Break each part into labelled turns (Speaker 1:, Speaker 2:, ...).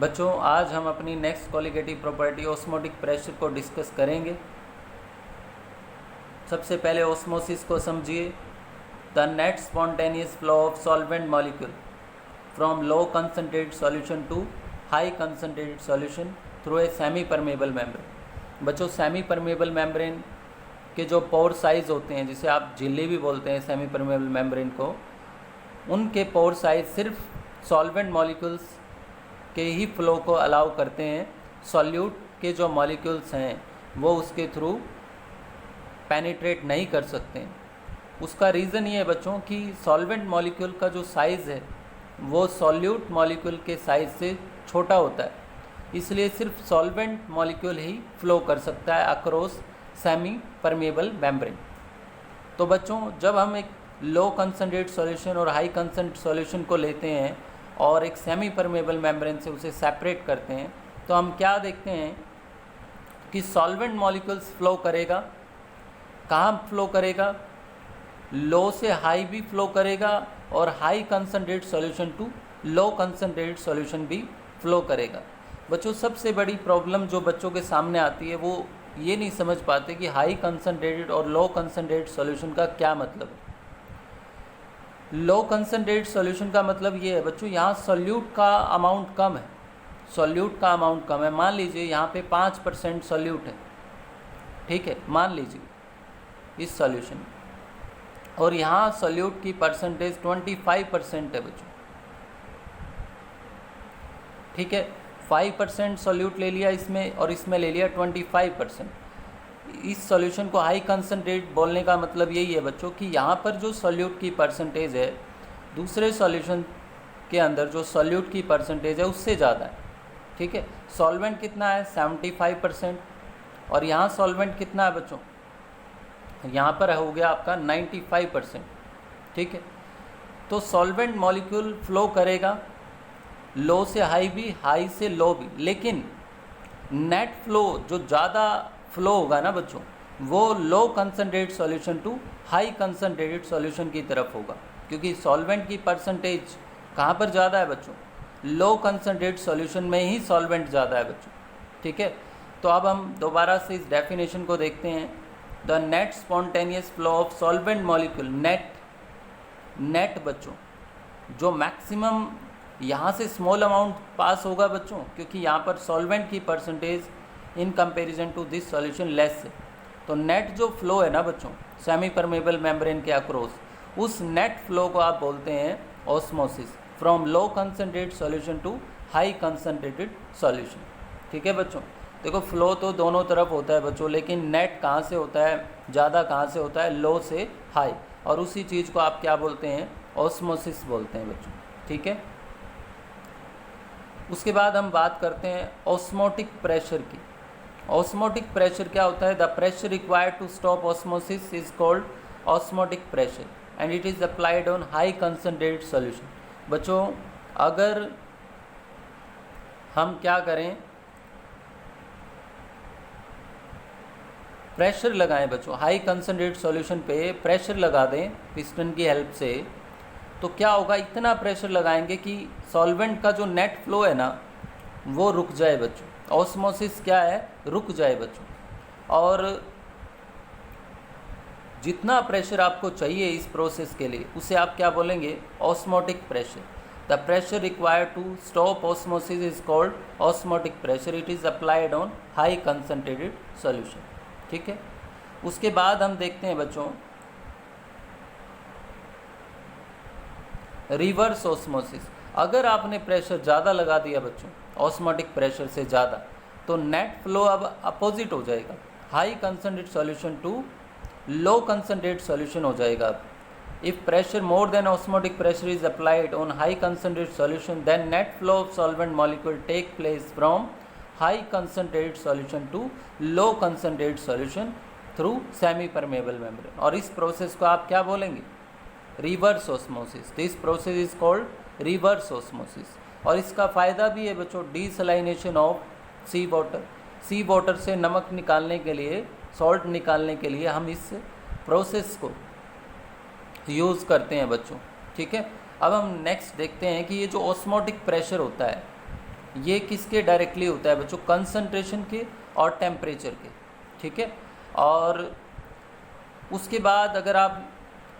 Speaker 1: बच्चों आज हम अपनी next colligative property osmotic pressure को डिस्कस करेंगे। सबसे पहले ऑस्मोसिस को समझिए। The net spontaneous flow of solvent molecule from low concentrated solution to high concentrated solution through a semi permeable membrane. बच्चों सेमी परमेबल मेम्ब्रेन के जो पोर साइज़ होते हैं, जिसे आप झिल्ली भी बोलते हैं सेमी परमेबल मेम्ब्रेन को, उनके पोर साइज़ सिर्फ सॉल्वेंट मॉलिक्यूल्स के ही फ्लो को अलाउ करते हैं। सॉल्यूट के जो मॉलिक्यूल्स हैं वो उसके थ्रू पेनिट्रेट नहीं कर सकते हैं। उसका रीज़न ये है बच्चों कि सॉल्वेंट मॉलिक्यूल का जो साइज़ है वो सॉल्यूट मॉलिक्यूल के साइज़ से छोटा होता है, इसलिए सिर्फ सॉल्वेंट मॉलिक्यूल ही फ्लो कर सकता है अक्रॉस सेमी परमेबल मेम्ब्रेन। तो बच्चों जब हम एक लो कंसनट्रेट सॉल्यूशन और हाई कंसनट्रेट सॉल्यूशन को लेते हैं और एक सेमी परमेबल मेम्ब्रेन से उसे सेपरेट करते हैं, तो हम क्या देखते हैं कि सॉल्वेंट मॉलिक्यूल्स फ्लो करेगा। कहाँ फ्लो करेगा? लो से हाई भी फ्लो करेगा और high concentrate solution to low concentrate solution भी फ्लो करेगा। बच्चों सबसे बड़ी प्रॉब्लम जो बच्चों के सामने आती है वो ये नहीं समझ पाते कि हाई कंसनट्रेटेड और लो कंसनट्रेट सॉल्यूशन का क्या मतलब है। लो कंसनट्रेट सॉल्यूशन का मतलब ये है बच्चों, यहाँ सॉल्यूट का अमाउंट कम है। सॉल्यूट का अमाउंट कम है। मान लीजिए यहाँ पे 5% सॉल्यूट है, ठीक है, मान लीजिए इस सॉल्यूशन में, और यहाँ सॉल्यूट की परसेंटेज 25% है बच्चों, ठीक है। 5% सॉल्यूट ले लिया इसमें और इसमें ले लिया 25%। इस सॉल्यूशन को हाई कंसनट्रेट बोलने का मतलब यही है बच्चों कि यहाँ पर जो सॉल्यूट की परसेंटेज है दूसरे सॉल्यूशन के अंदर जो सॉल्यूट की परसेंटेज है उससे ज़्यादा है, ठीक है। सॉल्वेंट कितना है? 75%। और यहाँ सॉल्वेंट कितना है बच्चों? यहाँ पर हो गया आपका 95%, ठीक है। तो सॉल्वेंट मॉलिक्यूल फ्लो करेगा लो से हाई भी, हाई से लो भी, लेकिन नेट फ्लो जो ज़्यादा फ्लो होगा ना बच्चों, वो low concentrate solution to high concentrated solution की तरफ होगा, क्योंकि सॉल्वेंट की परसेंटेज कहाँ पर ज़्यादा है बच्चों? लो कंसनट्रेट सॉल्यूशन में ही सॉल्वेंट ज़्यादा है बच्चों, ठीक है। तो अब हम दोबारा से इस डेफिनेशन को देखते हैं। The net spontaneous flow of solvent molecule, net बच्चों जो मैक्सिमम यहाँ से स्मॉल अमाउंट पास होगा बच्चों, क्योंकि यहाँ पर सॉल्वेंट की percentage in comparison to this solution less है। तो नेट जो फ्लो है ना बच्चों सेमी परमेबल मेम्ब्रेन के अक्रॉस, उस नेट फ्लो को आप बोलते हैं osmosis from low concentrated solution to high concentrated solution, ठीक है बच्चों। देखो फ्लो तो दोनों तरफ होता है बच्चों, लेकिन नेट कहाँ से होता है ज़्यादा, कहाँ से होता है? लो से हाई, और उसी चीज़ को आप क्या बोलते हैं? ऑस्मोसिस बोलते हैं बच्चों, ठीक है। उसके बाद हम बात करते हैं ऑस्मोटिक प्रेशर की। ऑस्मोटिक प्रेशर क्या होता है? The pressure required to stop osmosis is called osmotic pressure and it is applied on high concentrated solution. बच्चों अगर हम क्या करें, प्रेशर लगाएं बच्चों, हाई कंसनट्रेटेड सॉल्यूशन पे प्रेशर लगा दें पिस्टन की हेल्प से, तो क्या होगा? इतना प्रेशर लगाएंगे कि सॉल्वेंट का जो नेट फ्लो है ना वो रुक जाए बच्चों। ऑस्मोसिस क्या है? रुक जाए बच्चों। और जितना प्रेशर आपको चाहिए इस प्रोसेस के लिए उसे आप क्या बोलेंगे? Osmotic pressure. The pressure required to stop osmosis is called osmotic pressure. It is applied on high concentrated solution, ठीक है। उसके बाद हम देखते हैं बच्चों रिवर्स ऑस्मोसिस। अगर आपने प्रेशर ज़्यादा लगा दिया बच्चों ऑस्मोटिक प्रेशर से ज़्यादा, तो नेट फ्लो अब अपोजिट हो जाएगा, high concentrate solution to low concentrate solution हो जाएगा। अब if pressure more than osmotic pressure is applied on high concentrate solution, then net flow of solvent molecule take place from high concentrate solution to low concentrate solution through semi permeable membrane. और इस process को आप क्या बोलेंगे? Reverse osmosis. This process is called reverse osmosis. और इसका फ़ायदा भी है बच्चों, desalination of C water. C water से नमक निकालने के लिए, सॉल्ट निकालने के लिए हम इस प्रोसेस को यूज़ करते हैं बच्चों, ठीक है। अब हम नेक्स्ट देखते हैं कि ये जो ऑस्मोटिक प्रेशर होता है ये किसके डायरेक्टली होता है बच्चों? कंसंट्रेशन के और टेम्परेचर के, ठीक है। और उसके बाद अगर आप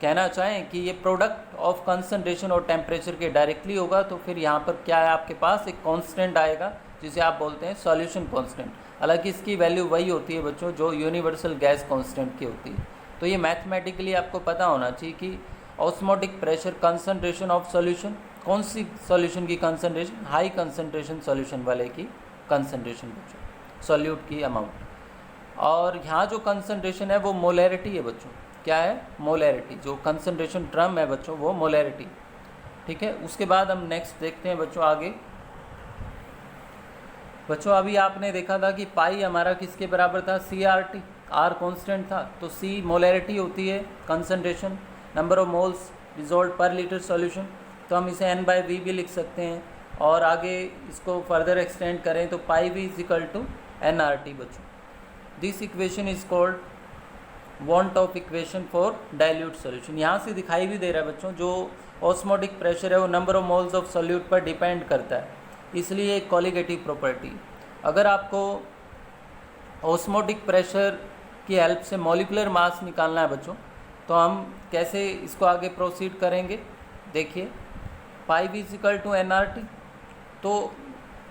Speaker 1: कहना चाहें कि ये प्रोडक्ट ऑफ कंसंट्रेशन और टेम्परेचर के डायरेक्टली होगा, तो फिर यहाँ पर क्या है आपके पास? एक कांस्टेंट आएगा जिसे आप बोलते हैं सॉल्यूशन कांस्टेंट। हालांकि इसकी वैल्यू वही होती है बच्चों जो यूनिवर्सल गैस कांस्टेंट की होती है। तो ये मैथमेटिकली आपको पता होना चाहिए कि osmotic pressure concentration of solution, कौन सी सॉल्यूशन की कंसंट्रेशन? हाई कंसंट्रेशन सॉल्यूशन वाले की कंसंट्रेशन बच्चों, सॉल्यूट की अमाउंट। और यहाँ जो कंसंट्रेशन है वो मोलैरिटी है बच्चों। क्या है? मोलैरिटी। जो कंसंट्रेशन टर्म है बच्चों वो मोलैरिटी, ठीक है। उसके बाद हम नेक्स्ट देखते हैं बच्चों आगे। बच्चों अभी आपने देखा था कि पाई हमारा किसके बराबर था? CRT, R कांस्टेंट था, तो C मोलैरिटी होती है concentration, number of moles dissolved पर लीटर सॉल्यूशन। तो हम इसे N/V भी लिख सकते हैं, और आगे इसको फर्दर एक्सटेंड करें तो pi V is equal to NRT बच्चों। This equation is called van't Hoff equation for dilute solution. यहाँ से दिखाई भी दे रहा है बच्चों, जो ऑस्मोटिक प्रेशर है वो number of moles of solute पर डिपेंड करता है, इसलिए एक कॉलिगेटिव प्रॉपर्टी। अगर आपको ऑस्मोटिक प्रेशर की हेल्प से मॉलिक्यूलर मास निकालना है बच्चों, तो हम कैसे इसको आगे प्रोसीड करेंगे? देखिए, pi V is equal to NRT। तो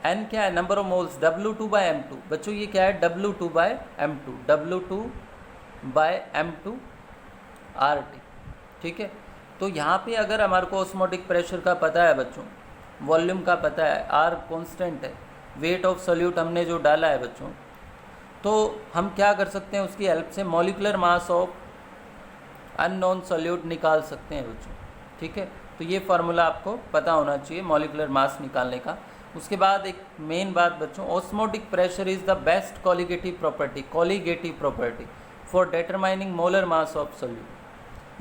Speaker 1: N क्या है? नंबर ऑफ मोल्स, W2/M2 बच्चों। ये क्या है? W2/M2, W2/M2 RT, ठीक है। तो यहाँ पे अगर हमारे को ऑस्मोटिक प्रेशर का पता है बच्चों, वॉल्यूम का पता है, R कांस्टेंट है, वेट ऑफ सॉल्यूट हमने जो डाला है बच्चों, तो हम क्या कर सकते हैं? उसकी हेल्प से molecular mass of unknown solute निकाल सकते हैं बच्चों, ठीक है। तो ये फार्मूला आपको पता होना चाहिए मॉलिक्यूलर मास निकालने का। उसके बाद एक मेन बात बच्चों, osmotic pressure is the best colligative property for determining molar mass of solute.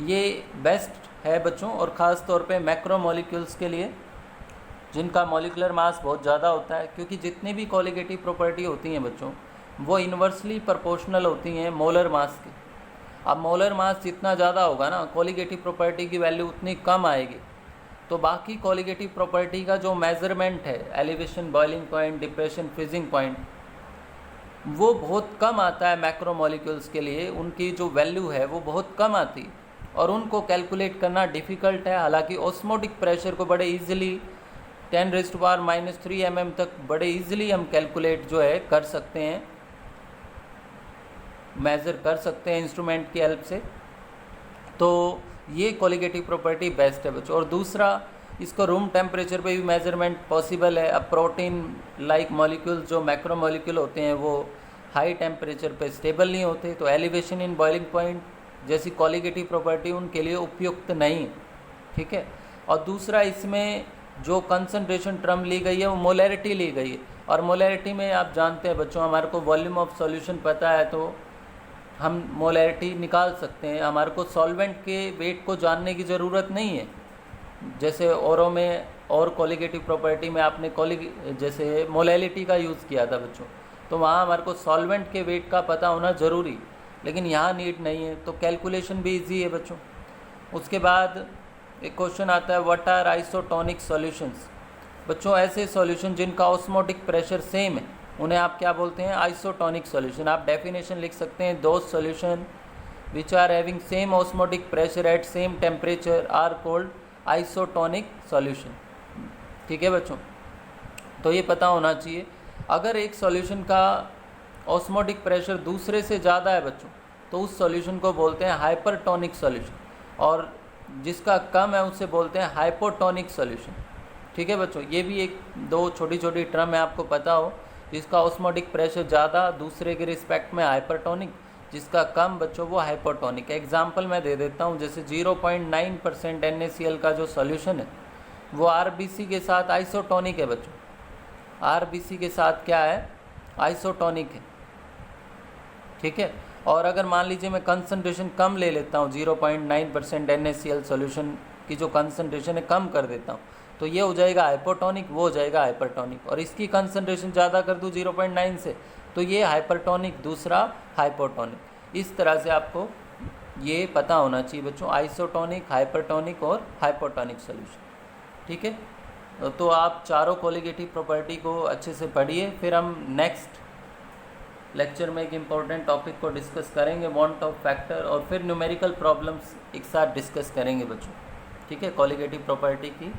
Speaker 1: ये बेस्ट है बच्चों, और ख़ास तौर पे मैक्रो मॉलिक्यूल्स के लिए जिनका मॉलिक्यूलर मास बहुत ज़्यादा होता है, क्योंकि जितनी भी कॉलिगेटिव प्रॉपर्टी होती हैं बच्चों वो इन्वर्सली प्रोपोर्शनल होती हैं मोलर मास के। अब मोलर मास जितना ज़्यादा होगा ना, कॉलिगेटिव प्रॉपर्टी की वैल्यू उतनी कम आएगी। तो बाकी कॉलिगेटिव प्रॉपर्टी का जो मेजरमेंट है, elevation, boiling point, depression, freezing point, वो बहुत कम आता है मैक्रो मॉलिक्यूल्स के लिए। उनकी जो वैल्यू है वो बहुत कम आती है और उनको कैलकुलेट करना डिफ़िकल्ट है। हालांकि ऑस्मोटिक प्रेशर को बड़े ईजिली 10⁻³ mm तक बड़े ईजिली हम कैलकुलेट जो है कर सकते हैं, मेज़र कर सकते हैं इंस्ट्रूमेंट की हेल्प से। तो ये कॉलिगेटिव प्रॉपर्टी बेस्ट है बच्चों। और दूसरा, इसको रूम टेम्परेचर पे भी मेजरमेंट पॉसिबल है। अब प्रोटीन लाइक मॉलिक्यूल्स जो मैक्रो मॉलिक्यूल होते हैं वो हाई टेम्परेचर पे स्टेबल नहीं होते, तो एलिवेशन इन बॉइलिंग पॉइंट जैसी कॉलिगेटिव प्रॉपर्टी उनके लिए उपयुक्त नहीं है, ठीक है। और दूसरा, इसमें जो कंसंट्रेशन टर्म ली गई है वो मोलैरिटी ली गई है, और मोलैरिटी में आप जानते हैं बच्चों, हमारे को वॉल्यूम ऑफ सॉल्यूशन पता है तो हम मोलैरिटी निकाल सकते हैं। हमारे को सॉल्वेंट के वेट को जानने की ज़रूरत नहीं है। जैसे औरों में और कॉलिगेटिव प्रॉपर्टी में आपने जैसे मोलैलिटी का यूज़ किया था बच्चों, तो वहाँ हमारे को सॉल्वेंट के वेट का पता होना ज़रूरी, लेकिन यहाँ नीड नहीं है, तो कैलकुलेशन भी इजी है बच्चों। उसके बाद एक क्वेश्चन आता है, व्हाट आर आइसोटोनिक सॉल्यूशंस। बच्चों ऐसे सॉल्यूशन जिनका ऑस्मोटिक प्रेशर सेम है उन्हें आप क्या बोलते हैं? Isotonic solution. आप डेफिनेशन लिख सकते हैं, those solution which are having same osmotic pressure at same temperature are called isotonic solution, ठीक है बच्चों। तो ये पता होना चाहिए, अगर एक सॉल्यूशन का ऑस्मोटिक प्रेशर दूसरे से ज़्यादा है बच्चों तो उस सॉल्यूशन को बोलते हैं हाइपरटोनिक सॉल्यूशन, और जिसका कम है उसे बोलते हैं हाइपोटोनिक सॉल्यूशन, ठीक है बच्चों। ये भी एक दो छोटी छोटी टर्म है, आपको पता हो। जिसका ऑस्मोटिक प्रेशर ज़्यादा दूसरे के रिस्पेक्ट में हाइपरटोनिक, जिसका कम बच्चों वो हाइपोटोनिक। एग्जांपल मैं दे देता हूँ, जैसे 0.9% NaCl का जो सॉल्यूशन है वो RBC के साथ आइसोटोनिक है बच्चों। RBC के साथ क्या है? आइसोटोनिक है, ठीक है। और अगर मान लीजिए मैं कंसंट्रेशन कम ले लेता हूँ, 0.9% NaCl सॉल्यूशन की जो कंसंट्रेशन है कम कर देता हूँ, तो ये हो जाएगा हाइपोटोनिक, वो हो जाएगा हाइपरटोनिक। और इसकी कंसंट्रेशन ज़्यादा कर दूँ 0.9 से, तो ये हाइपरटोनिक, दूसरा हाइपोटोनिक। इस तरह से आपको ये पता होना चाहिए बच्चों, आइसोटोनिक, हाइपरटोनिक और हाइपोटोनिक सॉल्यूशन, ठीक है। तो आप चारों कोलिगेटिव प्रॉपर्टी को अच्छे से पढ़िए, फिर हम नेक्स्ट लेक्चर में एक इम्पॉर्टेंट टॉपिक को डिस्कस करेंगे, वांट ऑफ फैक्टर, और फिर न्यूमेरिकल प्रॉब्लम्स एक साथ डिस्कस करेंगे बच्चों। ठीक है, कोलिगेटिव प्रॉपर्टी की